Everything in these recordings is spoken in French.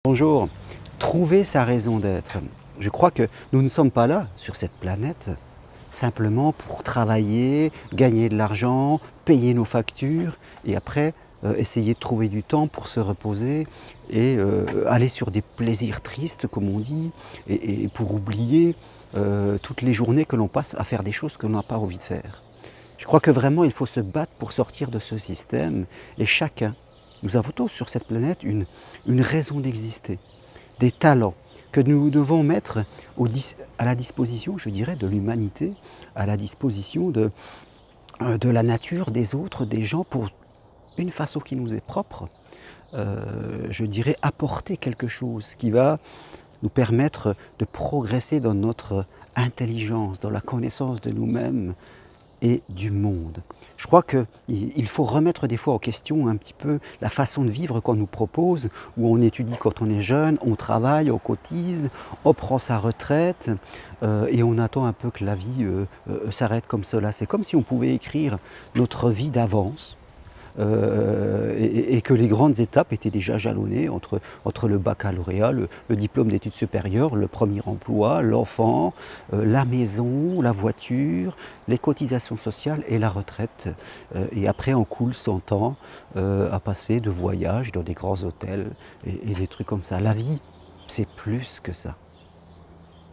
Bonjour, trouver sa raison d'être. Je crois que nous ne sommes pas là, sur cette planète, simplement pour travailler, gagner de l'argent, payer nos factures et après essayer de trouver du temps pour se reposer et aller sur des plaisirs tristes, comme on dit, et pour oublier toutes les journées que l'on passe à faire des choses que l'on n'a pas envie de faire. Je crois que vraiment il faut se battre pour sortir de ce système et chacun, nous avons tous sur cette planète une raison d'exister, des talents que nous devons mettre à la disposition, je dirais, de l'humanité, à la disposition de la nature, des autres, des gens, pour une façon qui nous est propre, je dirais apporter quelque chose qui va nous permettre de progresser dans notre intelligence, dans la connaissance de nous-mêmes et du monde. Je crois qu'il faut remettre des fois en question un petit peu la façon de vivre qu'on nous propose, où on étudie quand on est jeune, on travaille, on cotise, on prend sa retraite et on attend un peu que la vie s'arrête comme cela. C'est comme si on pouvait écrire notre vie d'avance. Et que les grandes étapes étaient déjà jalonnées entre le baccalauréat, le diplôme d'études supérieures, le premier emploi, l'enfant, la maison, la voiture, les cotisations sociales et la retraite. Et après on coule son temps à passer de voyages dans des grands hôtels et des trucs comme ça. La vie, c'est plus que ça.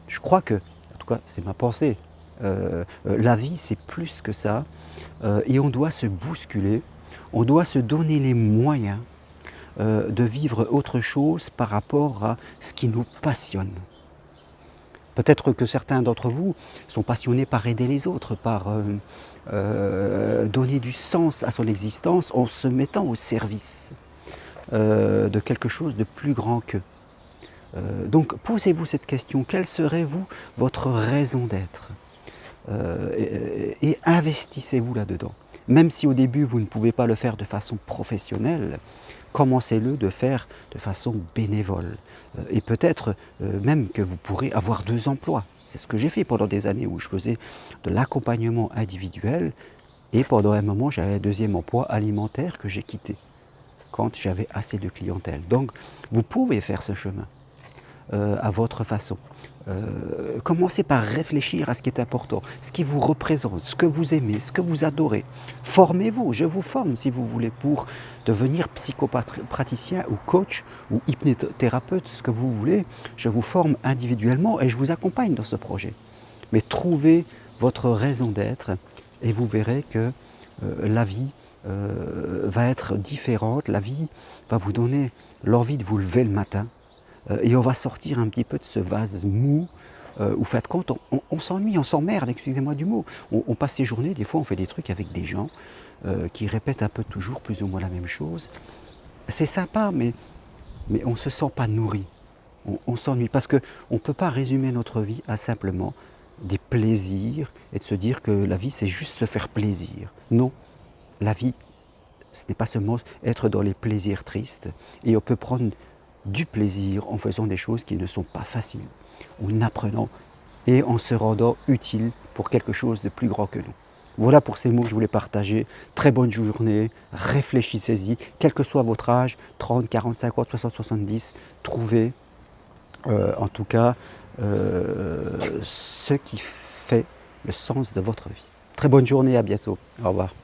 Je crois que, en tout cas c'est ma pensée, la vie c'est plus que ça et on doit se bousculer. On doit se donner les moyens de vivre autre chose par rapport à ce qui nous passionne. Peut-être que certains d'entre vous sont passionnés par aider les autres, par donner du sens à son existence en se mettant au service de quelque chose de plus grand qu'eux. Donc posez-vous cette question, quelle serait votre raison d'être et investissez-vous là-dedans. Même si au début vous ne pouvez pas le faire de façon professionnelle, commencez-le de faire de façon bénévole. Et peut-être même que vous pourrez avoir 2 emplois. C'est ce que j'ai fait pendant des années où je faisais de l'accompagnement individuel et pendant un moment j'avais un 2e emploi alimentaire que j'ai quitté quand j'avais assez de clientèle. Donc vous pouvez faire ce chemin à votre façon. Commencez par réfléchir à ce qui est important, ce qui vous représente, ce que vous aimez, ce que vous adorez. Formez-vous, je vous forme si vous voulez pour devenir psychopraticien ou coach ou hypnothérapeute, ce que vous voulez. Je vous forme individuellement et je vous accompagne dans ce projet. Mais trouvez votre raison d'être et vous verrez que la vie va être différente, la vie va vous donner l'envie de vous lever le matin. Et on va sortir un petit peu de ce vase mou où, faites compte, on s'ennuie, on s'emmerde, excusez-moi du mot. On passe ses journées, des fois on fait des trucs avec des gens qui répètent un peu toujours plus ou moins la même chose. C'est sympa, mais on ne se sent pas nourri. On s'ennuie parce qu'on ne peut pas résumer notre vie à simplement des plaisirs et de se dire que la vie c'est juste se faire plaisir. Non, la vie ce n'est pas seulement être dans les plaisirs tristes et on peut prendre du plaisir en faisant des choses qui ne sont pas faciles, en apprenant et en se rendant utile pour quelque chose de plus grand que nous. Voilà pour ces mots que je voulais partager. Très bonne journée, réfléchissez-y, quel que soit votre âge, 30, 40, 50, 60, 70, trouvez en tout cas ce qui fait le sens de votre vie. Très bonne journée, à bientôt. Au revoir.